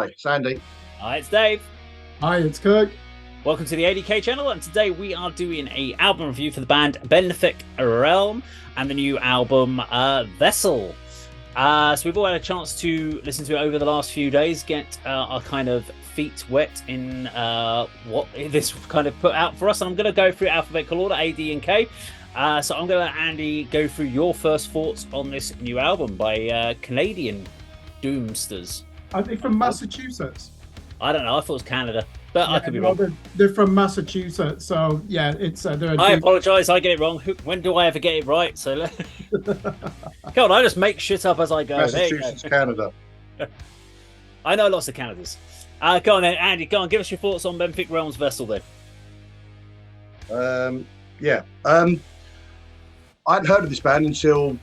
It's Andy. Hi, it's Dave. Hi, it's Kirk. Welcome to the A.D.K channel, and today we are doing a album review for the band Benthic Realm and the new album Vessel. So we've all had a chance to listen to it over the last few days, get our kind of feet wet in what this kind of put out for us. And I'm going to go through alphabetical order, A, D, and K. So I'm going to let Andy go through your first thoughts on this new album by Canadian Doomsters. Are they from Massachusetts? I don't know. I thought it was Canada, but I could be wrong. They're from Massachusetts, so yeah, it's. I apologise. I get it wrong. When do I ever get it right? So, come on, I just make shit up as I go. Massachusetts, Canada. I know lots of Canadas. Go on then, Andy. Go on, give us your thoughts on Benthic Realm's Vessel then. I hadn't heard of this band until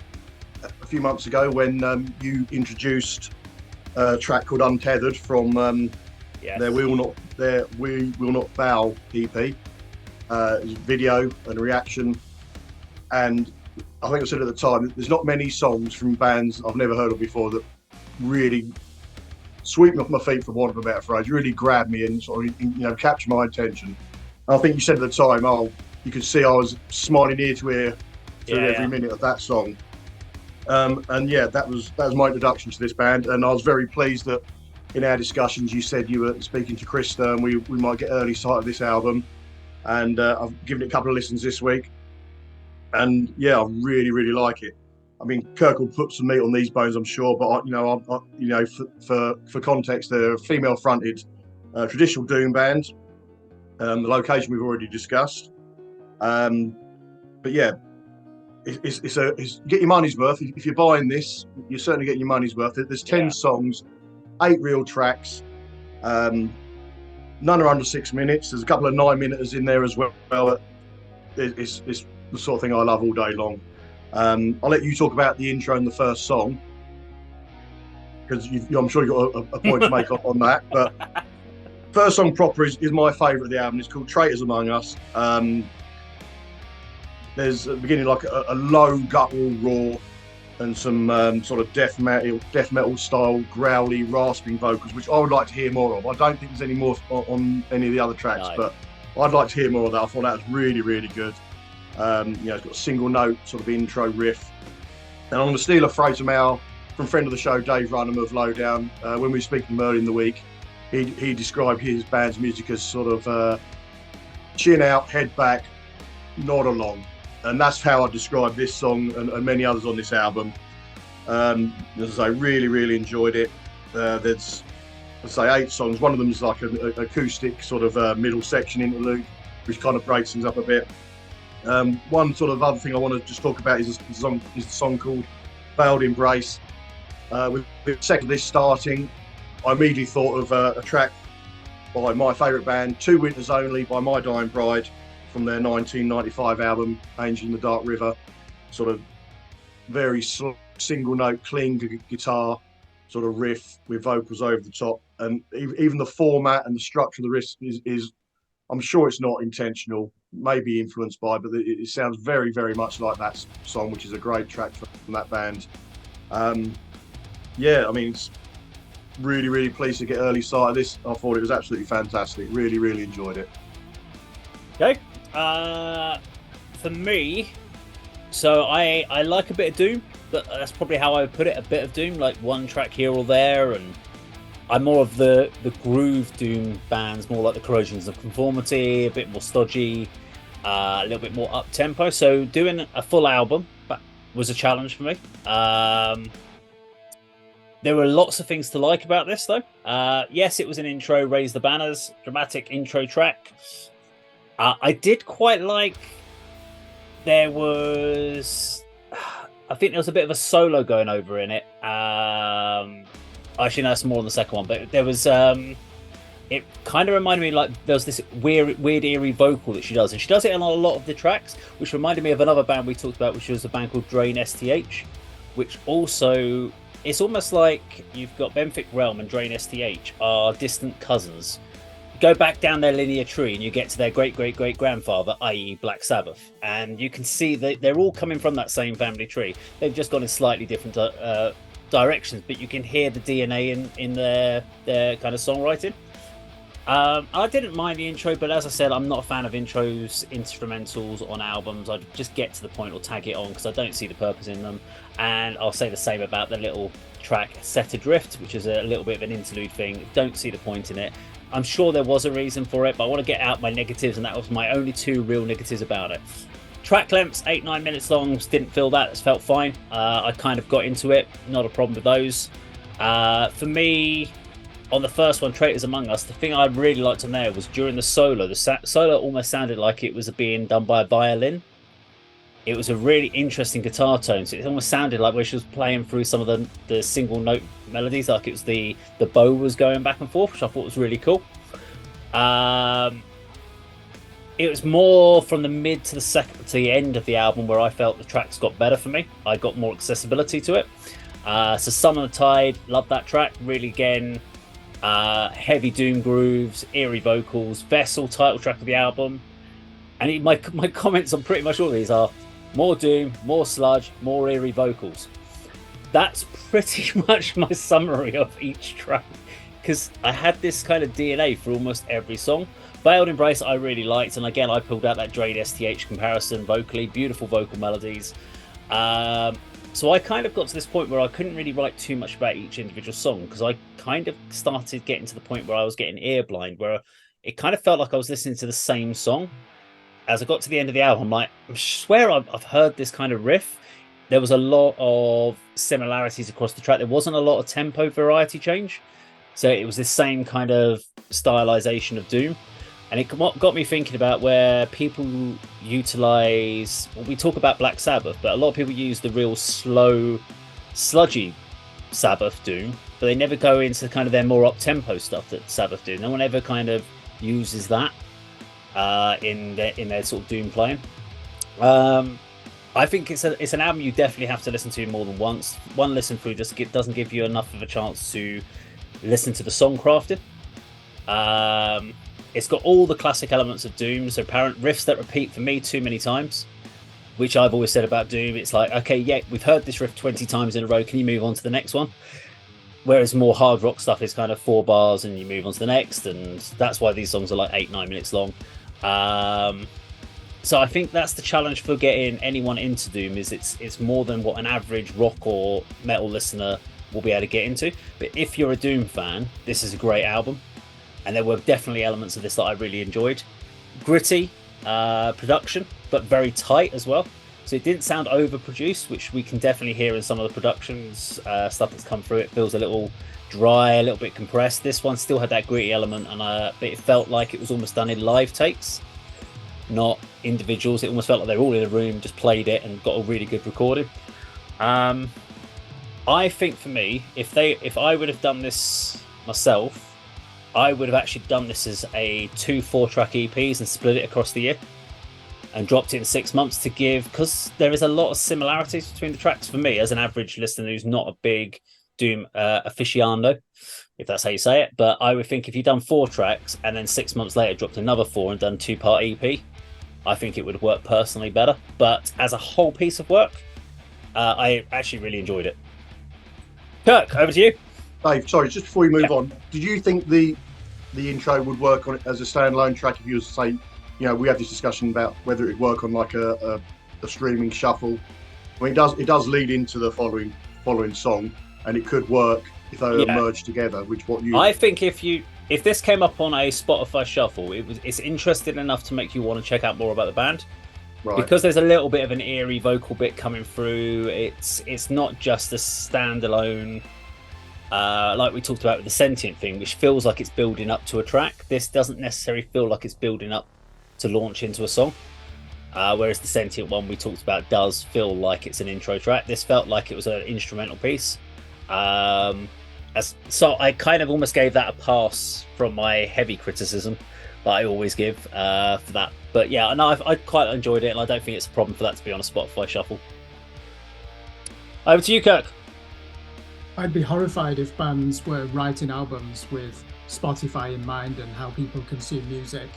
a few months ago when you introduced a track called Untethered from their We Will Not Bow EP. Video and reaction, and I think I said at the time, there's not many songs from bands I've never heard of before that really sweep me off my feet, for want of a better phrase, really grab me and sort of, capture my attention. And I think you said at the time, you could see I was smiling ear to ear through every minute of that song. That was my introduction to this band, and I was very pleased that in our discussions you said you were speaking to Krista and we might get early sight of this album, and I've given it a couple of listens this week, and I really like it. I mean, Kirk will put some meat on these bones, I'm sure, but for context, they're a female-fronted traditional doom band. The location we've already discussed, it's get your money's worth. If you're buying this, you're certainly getting your money's worth. There's 10 songs, 8 real tracks. None are under 6 minutes. There's a couple of 9-minuters in there as well. It's the sort of thing I love all day long. I'll let you talk about the intro and the first song, because I'm sure you've got a point to make up on that. But first song proper is my favourite of the album. It's called Traitors Among Us. There's at the beginning like a low guttural roar and some sort of death metal style growly rasping vocals, which I would like to hear more of. I don't think there's any more on any of the other tracks, but I'd like to hear more of that. I thought that was really, really good. It's got a single note sort of intro riff. And I'm going to steal a phrase from friend of the show, Dave Runham of Lowdown. When we were speaking earlier in the week, he described his band's music as sort of chin out, head back, nod along. And that's how I describe this song and many others on this album. As I really, really enjoyed it. There's, 8 songs. One of them is like an acoustic sort of middle section interlude, which kind of breaks things up a bit. One sort of other thing I want to just talk about is the song called Veiled Embrace. With the second of this starting, I immediately thought of a track by my favourite band, Two Winters Only, by My Dying Bride, from their 1995 album Angel in the Dark River. Sort of very single note, clean guitar sort of riff with vocals over the top, and even the format and the structure of the riff is I'm sure it's not intentional, maybe influenced by, but it sounds very, very much like that song, which is a great track from that band. It's really, really pleased to get early sight of this. I thought it was absolutely fantastic. Really, really enjoyed it. Okay. For me, so I like a bit of Doom, but that's probably how I would put it, a bit of Doom, like one track here or there, and I'm more of the groove Doom bands, more like the Corrosions of Conformity, a bit more stodgy, a little bit more up-tempo, so doing a full album was a challenge for me. There were lots of things to like about this, though. Yes, it was an intro, Raise the Banners, dramatic intro track. I did quite like, I think there was a bit of a solo going over in it. Actually, no, that's more on the second one, but there was, it kind of reminded me, like, there was this weird eerie vocal that she does, and she does it on a lot of the tracks, which reminded me of another band we talked about, which was a band called Drain STH, which also, it's almost like you've got Benthic Realm and Drain STH are distant cousins. Go back down their linear tree and you get to their great-great-great-grandfather, i.e. Black Sabbath, and you can see that they're all coming from that same family tree. They've just gone in slightly different directions, but you can hear the DNA in their kind of songwriting. I didn't mind the intro, but as I said, I'm not a fan of intros, instrumentals on albums. I'd just get to the point or tag it on because I don't see the purpose in them. And I'll say the same about the little track Set Adrift, which is a little bit of an interlude thing. Don't see the point in it. I'm sure there was a reason for it, but I want to get out my negatives, and that was my only 2 real negatives about it. Track lengths, 8-9 minutes long, didn't feel that. It felt fine. I kind of got into it. Not a problem with those. For me, on the first one, Traitors Among Us, the thing I really liked on there was during the solo. The solo almost sounded like it was being done by a violin. It was a really interesting guitar tone. So it almost sounded like when she was playing through some of the single note melodies, like it was the bow was going back and forth, which I thought was really cool. It was more from the mid to the end of the album where I felt the tracks got better for me. I got more accessibility to it. So Summon the Tide, love that track. Really, again, heavy doom grooves, eerie vocals. Vessel, title track of the album. And my comments on pretty much all of these are more doom, more sludge, more eerie vocals. That's pretty much my summary of each track, because I had this kind of DNA for almost every song. Veiled Embrace I really liked, and again I pulled out that Drain STH comparison vocally, beautiful vocal melodies. So I kind of got to this point where I couldn't really write too much about each individual song, because I kind of started getting to the point where I was getting ear blind, where it kind of felt like I was listening to the same song. As I got to the end of the album, I swear I've heard this kind of riff. There was a lot of similarities across the track. There wasn't a lot of tempo variety change. So it was this same kind of stylization of doom. And it got me thinking about where people utilize, well, we talk about Black Sabbath, but a lot of people use the real slow, sludgy Sabbath doom, but they never go into kind of their more up-tempo stuff that Sabbath do. No one ever kind of uses that in their sort of doom playing. I think it's an album you definitely have to listen to more than once. One listen through just doesn't give you enough of a chance to listen to the song crafting. It's got all the classic elements of doom, so apparent riffs that repeat for me too many times, which I've always said about doom. It's like, okay, yeah, we've heard this riff 20 times in a row, can you move on to the next one? Whereas more hard rock stuff is kind of 4 bars and you move on to the next, and that's why these songs are like 8-9 minutes long. So I think that's the challenge for getting anyone into doom, is it's more than what an average rock or metal listener will be able to get into. But if you're a doom fan, this is a great album, and there were definitely elements of this that I really enjoyed. Gritty production, but very tight as well, so it didn't sound overproduced, which we can definitely hear in some of the productions stuff that's come through. It feels a little dry, a little bit compressed. This one still had that gritty element, and but it felt like it was almost done in live takes, not individuals. It almost felt like they were all in a room, just played it and got a really good recording. I think for me, if I would have done this myself, I would have actually done this as a 2 4-track EPs and split it across the year and dropped it in 6 months to give, because there is a lot of similarities between the tracks for me as an average listener who's not a big doom aficionado, if that's how you say it. But I would think if you'd done 4 tracks and then 6 months later dropped another 4 and done 2-part EP, I think it would work personally better. But as a whole piece of work, I actually really enjoyed it. Kirk, over to you. Dave, sorry, just before we move on, did you think the intro would work on it as a standalone track if you was to say, you know, we had this discussion about whether it would work on like a streaming shuffle? I mean, it does lead into the following song, and it could work if they were merged together. I think if this came up on a Spotify shuffle, it's interesting enough to make you want to check out more about the band. Right. Because there's a little bit of an eerie vocal bit coming through. It's not just a standalone, like we talked about with the Sentient thing, which feels like it's building up to a track. This doesn't necessarily feel like it's building up to launch into a song. Whereas the Sentient one we talked about does feel like it's an intro track. This felt like it was an instrumental piece. So I kind of almost gave that a pass from my heavy criticism that I always give for that. But yeah, no, I quite enjoyed it, and I don't think it's a problem for that to be on a Spotify shuffle. Over to you, Kirk. I'd be horrified if bands were writing albums with Spotify in mind and how people consume music,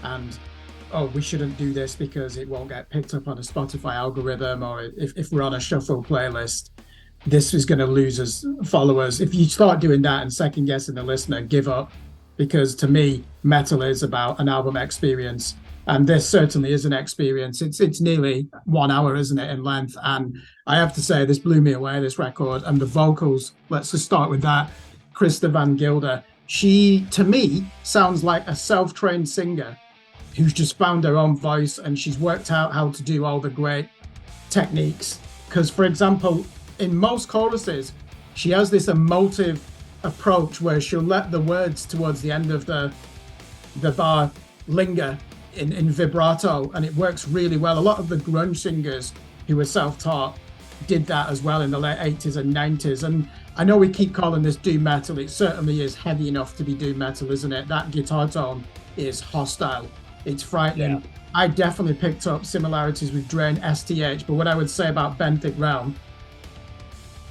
and we shouldn't do this because it won't get picked up on a Spotify algorithm, or if we're on a shuffle playlist, this is going to lose us followers. If you start doing that and second guessing the listener, give up. Because to me, metal is about an album experience. And this certainly is an experience. It's nearly 1 hour, isn't it, in length? And I have to say, this blew me away, this record. And the vocals, let's just start with that. Krista Van Gilder, she, to me, sounds like a self-trained singer who's just found her own voice, and she's worked out how to do all the great techniques. Because, for example, in most choruses, she has this emotive approach where she'll let the words towards the end of the bar linger in vibrato, and it works really well. A lot of the grunge singers who were self-taught did that as well in the late 80s and 90s. And I know we keep calling this doom metal. It certainly is heavy enough to be doom metal, isn't it? That guitar tone is hostile. It's frightening. Yeah. I definitely picked up similarities with Drain STH, but what I would say about Benthic Realm,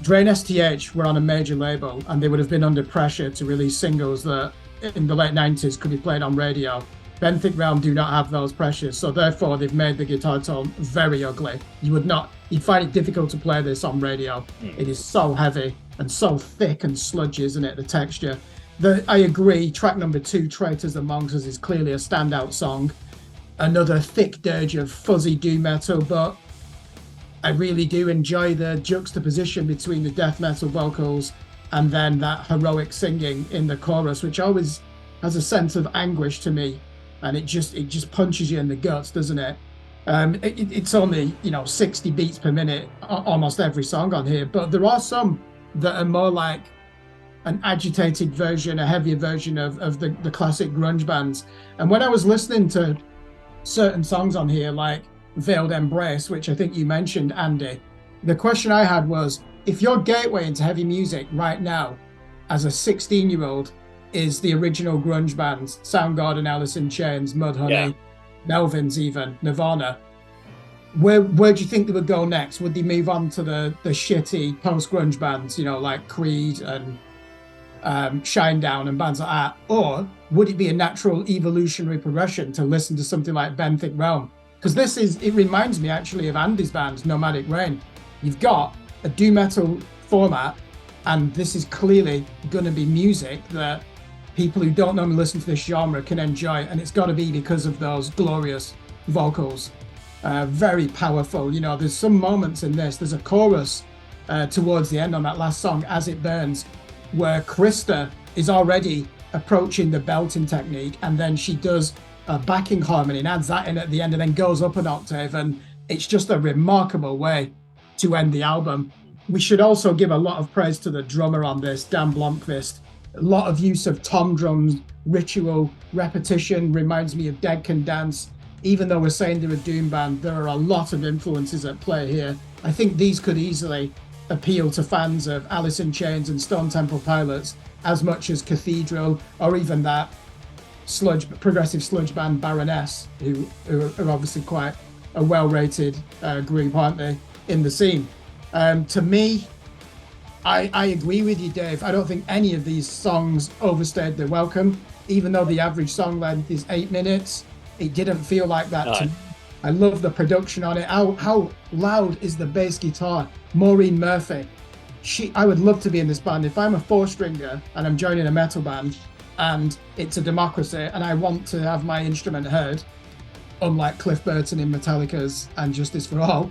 Drain STH were on a major label, and they would have been under pressure to release singles that in the late 90s could be played on radio. Benthic Realm do not have those pressures, so therefore they've made the guitar tone very ugly. You'd find it difficult to play this on radio. It is so heavy and so thick and sludgy, isn't it, the texture? I agree, track number 2, Traitors Amongst Us, is clearly a standout song. Another thick dirge of fuzzy doom metal, but I really do enjoy the juxtaposition between the death metal vocals and then that heroic singing in the chorus, which always has a sense of anguish to me. And it just punches you in the guts, doesn't it? It's only 60 beats per minute, almost every song on here, but there are some that are more like an agitated version, a heavier version of the classic grunge bands. And when I was listening to certain songs on here, like Veiled Embrace, which I think you mentioned, Andy, the question I had was, if your gateway into heavy music right now, as a 16-year-old, is the original grunge bands, Soundgarden, Alice in Chains, Mudhoney, Melvins, even Nirvana, where do you think they would go next? Would they move on to the shitty post-grunge bands, like Creed and Shinedown and bands like that? Or would it be a natural evolutionary progression to listen to something like Benthic Realm? Because it reminds me actually of Andy's band, Nomadic Rain. You've got a doom metal format, and this is clearly going to be music that people who don't normally listen to this genre can enjoy, and it's got to be because of those glorious vocals. Very powerful. There's some moments in this. There's a chorus towards the end on that last song, As It Burns, where Krista is already approaching the belting technique, and then she does a backing harmony and adds that in at the end and then goes up an octave, and it's just a remarkable way to end the album. We should also give a lot of praise to the drummer on this, Dan Blomqvist. A lot of use of tom drums, ritual repetition, reminds me of Dead Can Dance. Even though we're saying they're a doom band, there are a lot of influences at play here. I think these could easily appeal to fans of Alice in Chains and Stone Temple Pilots as much as Cathedral, or even that progressive sludge band Baroness, who are obviously quite a well-rated group, aren't they, in the scene? To me, I agree with you, Dave. I don't think any of these songs overstayed their welcome. Even though the average song length is 8 minutes, it didn't feel like that to me. I love the production on it. How loud is the bass guitar? Maureen Murphy. I would love to be in this band. If I'm a 4-stringer and I'm joining a metal band and it's a democracy and I want to have my instrument heard, unlike Cliff Burton in Metallica's And Justice for All,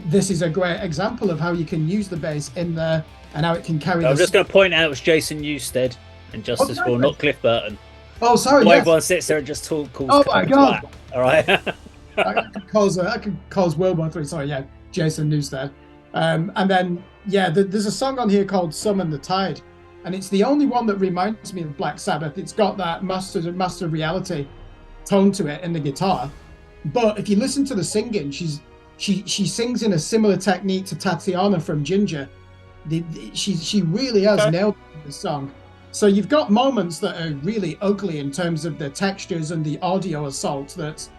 this is a great example of how you can use the bass in there and how it can carry. I'm just going to point out it was Jason Newsted and Justice for All, not Cliff Burton. Oh, sorry. Yes. Everyone sits there and just calls. Oh my God! Twat. All right. I could cause World War III. Sorry, yeah, Jason Newsted. And then there's a song on here called "Summon the Tide," and it's the only one that reminds me of Black Sabbath. It's got that Master of Reality tone to it in the guitar, but if you listen to the singing, she sings in a similar technique to Tatiana from Ginger. She really has nailed this song. So you've got moments that are really ugly in terms of the textures and the audio assault that's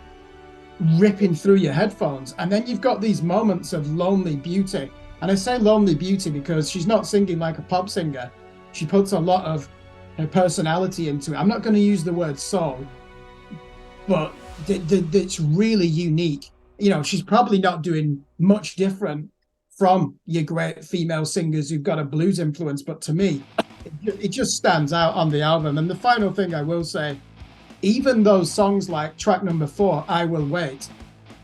ripping through your headphones, and then you've got these moments of lonely beauty. And I say lonely beauty because she's not singing like a pop singer. She puts a lot of her personality into it. I'm not going to use the word soul, but it's really unique. She's probably not doing much different from your great female singers who've got a blues influence. But to me, it just stands out on the album. And the final thing I will say, even those songs like track number 4, I Will Wait,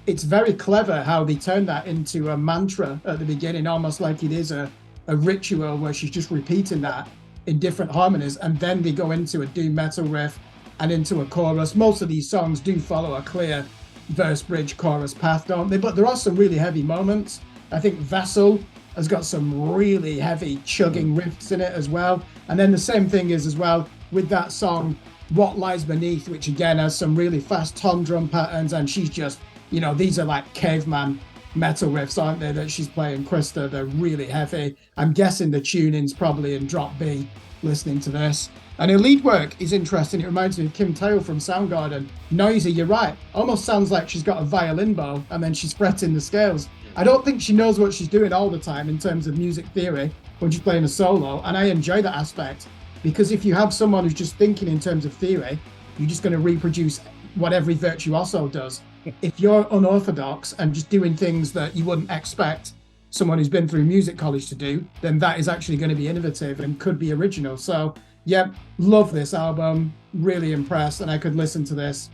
it's very clever how they turn that into a mantra at the beginning, almost like it is a ritual where she's just repeating that in different harmonies. And then they go into a doom metal riff and into a chorus. Most of these songs do follow a clear verse, bridge, chorus path, don't they? But there are some really heavy moments. I think Vessel has got some really heavy chugging riffs in it as well. And then the same thing is as well with that song, What Lies Beneath, which again has some really fast tom drum patterns. And she's just, you know, these are like caveman metal riffs, aren't they, that she's playing, Krista? They're really heavy. I'm guessing the tuning's probably in drop B listening to this. And her lead work is interesting. It reminds me of Kim Tail from Soundgarden. Noisy, you're right. Almost sounds like she's got a violin bow and then she's fretting the scales. I don't think she knows what she's doing all the time in terms of music theory when she's playing a solo. And I enjoy that aspect, because if you have someone who's just thinking in terms of theory, you're just going to reproduce what every virtuoso does. If you're unorthodox and just doing things that you wouldn't expect someone who's been through music college to do, then that is actually going to be innovative and could be original. So yeah, love this album, really impressed, and I could listen to this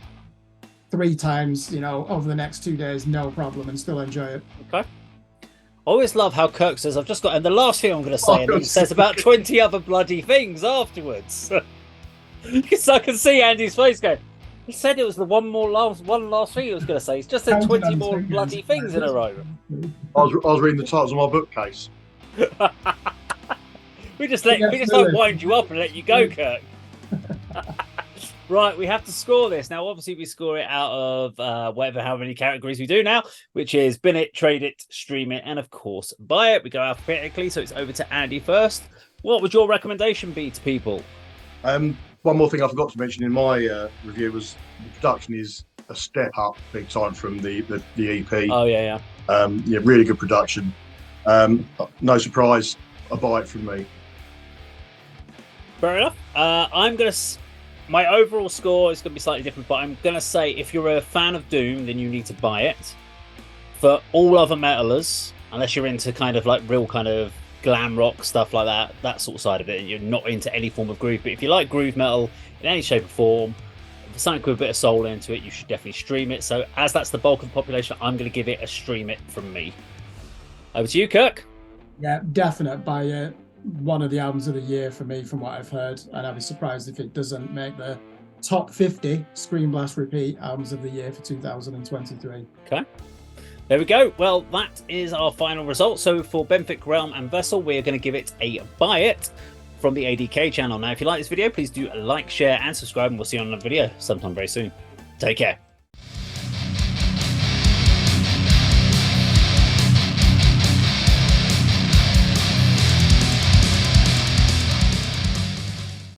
3 times, you know, over the next 2 days, no problem, and still enjoy it. Okay. I always love how Kirk says, I've just got, and the last thing I'm going to say, and he says about 20 other bloody things afterwards. Because I can see Andy's face going, he said it was the one last thing he was going to say. He's just said 20 more bloody things in a row. I was reading the titles of my bookcase. We just don't wind you up and let you go, Kirk. Right, we have to score this. Now, obviously, we score it out of how many categories we do now, which is bin it, trade it, stream it, and of course, buy it. We go alphabetically, so it's over to Andy first. What would your recommendation be to people? One more thing I forgot to mention in my review was the production is a step up big time from the EP. Oh, yeah. Yeah, really good production. No surprise, a buy it from me. Fair enough. My overall score is going to be slightly different, but I'm going to say if you're a fan of Doom, then you need to buy it. For all other metalers, unless you're into kind of like real kind of glam rock stuff like that sort of side of it, and you're not into any form of groove, but if you like groove metal in any shape or form, if something with a bit of soul into it, you should definitely stream it. So as that's the bulk of the population, I'm going to give it a stream it from me. Over to you, Kirk. Yeah, definite buy it. One of the albums of the year for me, from what I've heard, and I'd be surprised if it doesn't make the top 50 Scream Blast Repeat albums of the year for 2023. Okay, there we go. Well, that is our final result. So for Benthic, Realm and Vessel, we're going to give it a buy it from the A.D.K channel. Now, if you like this video, please do like, share and subscribe, and we'll see you on another video sometime very soon. Take care.